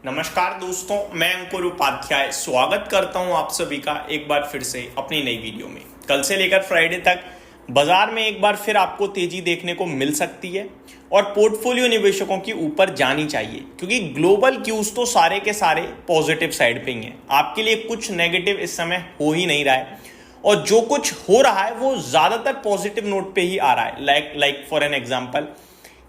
नमस्कार दोस्तों, मैं अंकुर उपाध्याय स्वागत करता हूं आप सभी का एक बार फिर से अपनी नई वीडियो में। कल से लेकर फ्राइडे तक बाजार में एक बार फिर आपको तेजी देखने को मिल सकती है और पोर्टफोलियो निवेशकों की ऊपर जानी चाहिए, क्योंकि ग्लोबल क्यूज तो सारे के सारे पॉजिटिव साइड पे ही हैं। आपके लिए कुछ नेगेटिव इस समय हो ही नहीं रहा है और जो कुछ हो रहा है वो ज्यादातर पॉजिटिव नोट पे ही आ रहा है। लाइक फॉर एन एग्जांपल,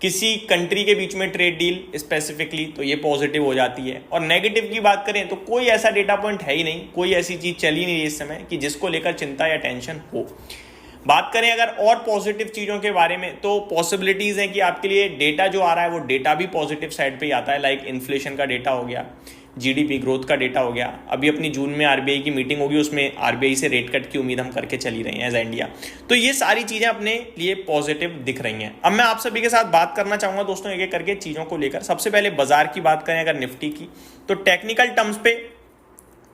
किसी कंट्री के बीच में ट्रेड डील स्पेसिफिकली, तो ये पॉजिटिव हो जाती है। और नेगेटिव की बात करें तो कोई ऐसा डेटा पॉइंट है ही नहीं, कोई ऐसी चीज चली नहीं इस समय कि जिसको लेकर चिंता या टेंशन हो। बात करें अगर और पॉजिटिव चीजों के बारे में, तो पॉसिबिलिटीज हैं कि आपके लिए डेटा जो आ रहा है वो डेटा भी पॉजिटिव साइड पे ही आता है। लाइक इन्फ्लेशन का डेटा हो गया, जीडीपी ग्रोथ का डेटा हो गया। अभी अपनी जून में आरबीआई की मीटिंग होगी, उसमें आरबीआई से रेट कट की उम्मीद हम करके चली रही हैं एज इंडिया। तो ये सारी चीजें अपने लिए पॉजिटिव दिख रही हैं। अब मैं आप सभी के साथ बात करना चाहूंगा दोस्तों एक एक करके चीजों को लेकर। सबसे पहले बाजार की बात करें अगर निफ्टी की, तो टेक्निकल टर्म्स पे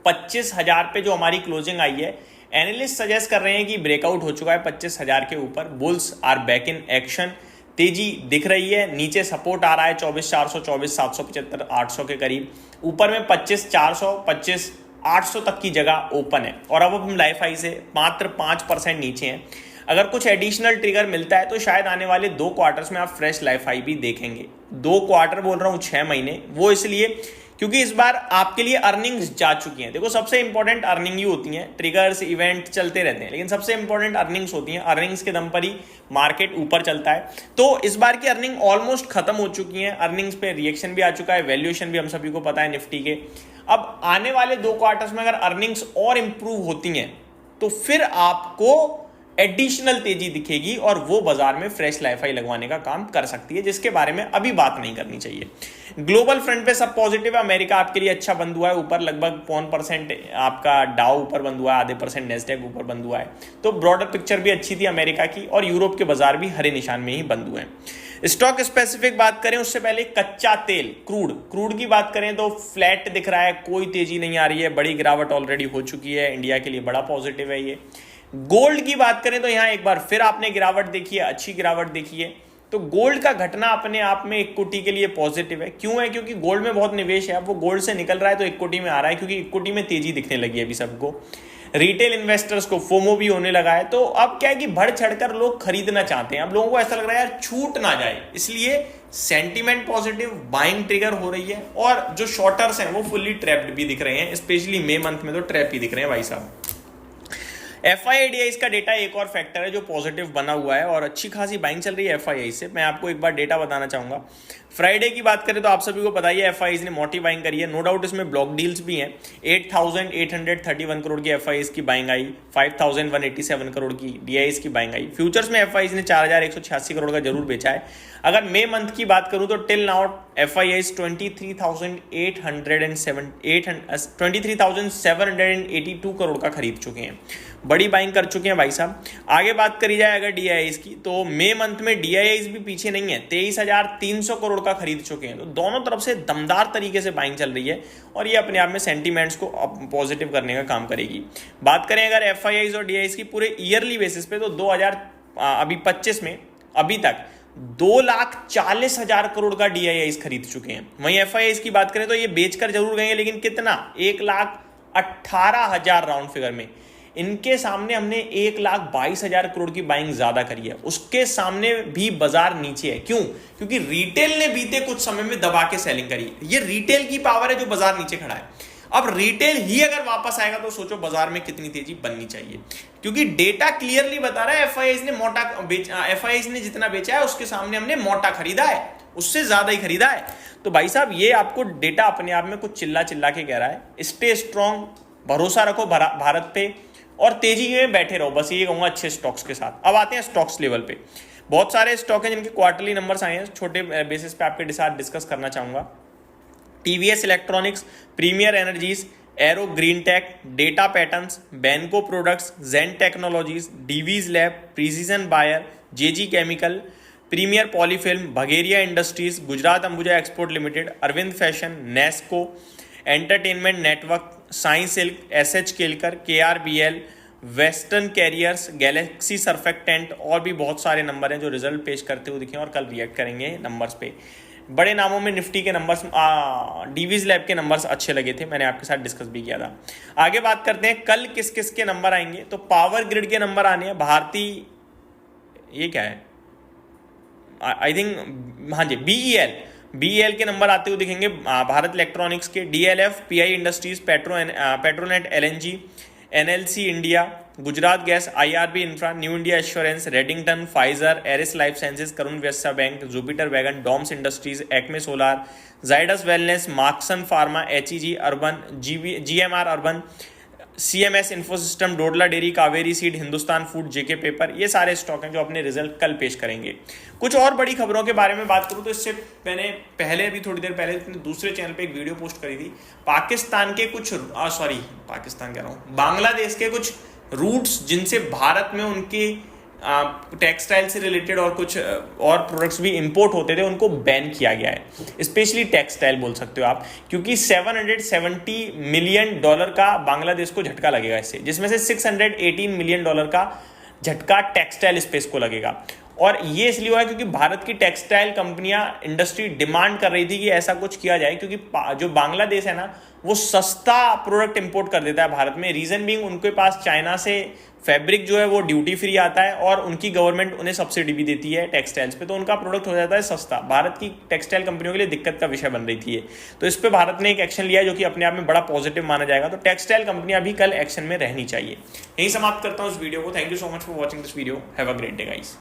25,000 पे जो हमारी क्लोजिंग आई है, एनालिस्ट सजेस्ट कर रहे हैं कि ब्रेकआउट हो चुका है 25,000 के ऊपर। Bulls are back in action, तेजी दिख रही है। नीचे सपोर्ट आ रहा है 24,400, 24,775, 800 के करीब। ऊपर में 25,400, 25,800 तक की जगह ओपन है। और अब हम लाइफ हाई से मात्र 5% नीचे हैं। अगर कुछ एडिशनल ट्रिगर मिलता है तो शायद आने वाले 2 क्वार्टर्स में आप फ्रेश लाइफ हाई भी देखेंगे। 2 क्वार्टर बोल रहा हूं, 6 महीने, वो इसलिए क्योंकि इस बार आपके लिए अर्निंग्स जा चुकी हैं। देखो, सबसे इंपॉर्टेंट अर्निंग ही होती हैं। ट्रिगर्स इवेंट चलते रहते हैं, लेकिन सबसे इंपॉर्टेंट अर्निंग्स होती हैं। अर्निंग्स के दम पर ही मार्केट ऊपर चलता है। तो इस बार की अर्निंग ऑलमोस्ट खत्म हो चुकी है। अर्निंग्स पे रिएक्शन भी आ चुका है, वैल्यूएशन भी हम सभी को पता है निफ्टी के। अब आने वाले 2 क्वार्टर्स में अगर अर्निंग्स और इंप्रूव होती हैं तो फिर आपको एडिशनल तेजी दिखेगी और वो बाजार में फ्रेश लाइफ हाई लगवाने का काम कर सकती है, जिसके बारे में अभी बात नहीं करनी चाहिए। ग्लोबल फ्रंट पे सब पॉजिटिव है। अमेरिका आपके लिए अच्छा बंद हुआ है, ऊपर लगभग 0.5% आपका डाउ ऊपर बंद हुआ है, आधे % नेस्डैक ऊपर बंद हुआ है। तो ब्रॉडर पिक्चर भी अच्छी थी अमेरिका की, और यूरोप के बाजार भी हरे निशान में ही बंद हुए हैं। स्टॉक स्पेसिफिक बात करें उससे पहले कच्चा तेल क्रूड की बात करें तो फ्लैट दिख रहा है, कोई तेजी नहीं आ रही है। बड़ी गिरावट ऑलरेडी हो चुकी है, इंडिया के लिए बड़ा पॉजिटिव है ये। गोल्ड की बात करें तो यहां एक बार फिर आपने गिरावट देखी है, अच्छी गिरावट देखी है। तो गोल्ड का घटना अपने आप में इक्विटी के लिए पॉजिटिव है। क्यों है? क्योंकि गोल्ड में बहुत निवेश है। अब वो गोल्ड से निकल रहा है तो इक्विटी में आ रहा है, क्योंकि इक्विटी में तेजी दिखने लगी है अभी सबको। रिटेल इन्वेस्टर्स को फोमो भी होने लगा है। तो अब क्या है कि बढ़ चढ़कर लोग खरीदना चाहते हैं। अब लोगों को ऐसा लग रहा है यार छूट ना जाए, इसलिए सेंटीमेंट पॉजिटिव, बाइंग ट्रिगर हो रही है। और जो शॉर्टर्स हैं वो फुल्ली ट्रैप्ड भी दिख रहे हैं, स्पेशली मई मंथ में तो ट्रैप ही दिख रहे हैं भाई साहब। FII का डेटा एक और फैक्टर है जो पॉजिटिव बना हुआ है और अच्छी खासी बाइंग चल रही है FII से। मैं आपको एक बार डेटा बताना चाहूंगा। फ्राइडे की बात करें तो आप सभी को पता ही है FII ने मोटी बाइंग करी है। नो डाउट इसमें ब्लॉक डील्स भी हैं। 8,831 करोड़ की FII की बाइंग आई, 5,187 करोड़ की DIs की बाइंग आई। फ्यूचर्स में FII ने 4,186 करोड़ का जरूर बेचा है। अगर मई मंथ की बात करूं तो टिल नाउ FII 23,782 करोड़ का खरीद चुके हैं। बड़ी बाइंग कर चुके हैं भाई साहब। आगे बात करी जाए अगर DIs की, तो मई मंथ में DIs भी पीछे नहीं है, 23,300 करोड़ का खरीद चुके हैं। तो दोनों तरफ से दमदार तरीके से बाइंग चल रही है और ये अपने आप में सेंटीमेंट्स को पॉजिटिव करने का काम करेगी। बात करें अगर FIIs और DIs की पूरे ईयरली बेसिस पे, तो 2025 में अभी तक 2,40,000 करोड़ का DIs खरीद चुके हैं। वहीं FIIs की बात करें तो ये बेचकर जरूर गए, लेकिन कितना? 1,18,000 राउंड फिगर में। इनके सामने हमने 1,22,000 करोड़ की बाइंग ज्यादा करी है, उसके सामने भी बाजार नीचे है। क्यों? क्योंकि रिटेल ने बीते कुछ समय में दबा के सेलिंग करी। ये रिटेल की पावर है जो बाजार नीचे खड़ा है। अब रिटेल ही अगर वापस आएगा तो सोचो बाजार में कितनी तेजी बननी चाहिए, क्योंकि डेटा क्लियरली बता रहा है FIIs ने जितना बेचा है उसके सामने हमने मोटा खरीदा है, उससे ज्यादा ही खरीदा है। तो भाई साहब ये आपको डेटा अपने आप में कुछ चिल्ला चिल्ला के कह रहा है। स्टे स्ट्रॉन्ग, भरोसा रखो भारत पे और तेजी में बैठे रहो, बस ये कहूंगा अच्छे स्टॉक्स के साथ। अब आते हैं स्टॉक्स लेवल पे। बहुत सारे स्टॉक हैं जिनके क्वार्टरली नंबर्स आए हैं, छोटे बेसिस पे आपके साथ डिस्कस करना चाहूंगा। TVS Electronics, Premier Energies, Arrow Green Tech, Data Patterns, Banco Products, Zen Technologies, Divi's Lab, Precision बायर, JG Chemical, Premier Polyfilm, Bhageria Industries, Gujarat Ambuja Export Limited, Arvind Fashion, Nesco, Entertainment Network, Sai Silk, SH Kelkar, KRBL, Western Carriers, Galaxy Surfactants और भी बहुत सारे number हैं जो result पेश करते हुए दिखे और कल रिएक्ट करेंगे नंबर्स पे। बड़े नामों में निफ्टी के नंबर्स, डीवीज लैब के नंबर्स अच्छे लगे थे, मैंने आपके साथ डिस्कस भी किया था। आगे बात करते हैं कल किस किस के नंबर आएंगे। तो पावर ग्रिड के नंबर आने हैं, भारती, ये क्या है, आई थिंक, हाँ जी, बीईएल के नंबर आते हुए दिखेंगे, भारत इलेक्ट्रॉनिक्स के, DLF, PI Industries, Petronet LNG, NLC India, Gujarat Gas, IRB Infra, New India Assurance, Redington, Pfizer, Eris Life Sciences, Karur Vysya Bank, Jupiter Wagon, Doms Industries, Acme Solar, Zydus Wellness, Marksans Pharma, HEG Urban, GMR Urban, CMS Infosystem, Dodla Dairy, Kaveri Seed, Hindustan Food, JK Paper, ये सारे stock हैं जो अपने result कल पेश करेंगे। कुछ और बड़ी खबरों के बारे में बात करूं तो इससे मैंने पहले भी थोड़ी देर पहले दूसरे चैनल पे एक वीडियो पोस्ट करी थी। पाकिस्तान के कुछ पाकिस्तान कह रहा हूं, बांग्लादेश के कुछ रूट्स जिनसे भारत में उनके टेक्सटाइल से रिलेटेड और कुछ और प्रोडक्ट्स भी इंपोर्ट होते थे, उनको बैन किया गया है। स्पेशली टेक्सटाइल बोल सकते हो आप, क्योंकि $770 मिलियन का बांग्लादेश को झटका लगेगा इससे, जिसमें से $618 मिलियन का झटका टेक्सटाइल स्पेस को लगेगा। और ये इसलिए हुआ है क्योंकि भारत की टेक्सटाइल कंपनियां, इंडस्ट्री डिमांड कर रही थी कि ऐसा कुछ किया जाए, क्योंकि जो बांग्लादेश है ना, वो सस्ता प्रोडक्ट इंपोर्ट कर देता है भारत में। रीजन बीइंग उनके पास चाइना से फैब्रिक जो है वो ड्यूटी फ्री आता है और उनकी गवर्नमेंट उन्हें सब्सिडी भी देती है टेक्सटाइल्स पे, तो उनका प्रोडक्ट हो जाता है सस्ता। भारत की टेक्सटाइल कंपनियों के लिए दिक्कत का विषय बन रही थी ये, तो इस पे भारत ने एक एक्शन लिया है जो कि अपने आप में बड़ा पॉजिटिव माना जाएगा। तो टेक्सटाइल कंपनियां भी कल एक्शन में रहनी चाहिए। यही समाप्त करता हूं इस वीडियो को। Thank you so much for watching this video. Have a great day guys.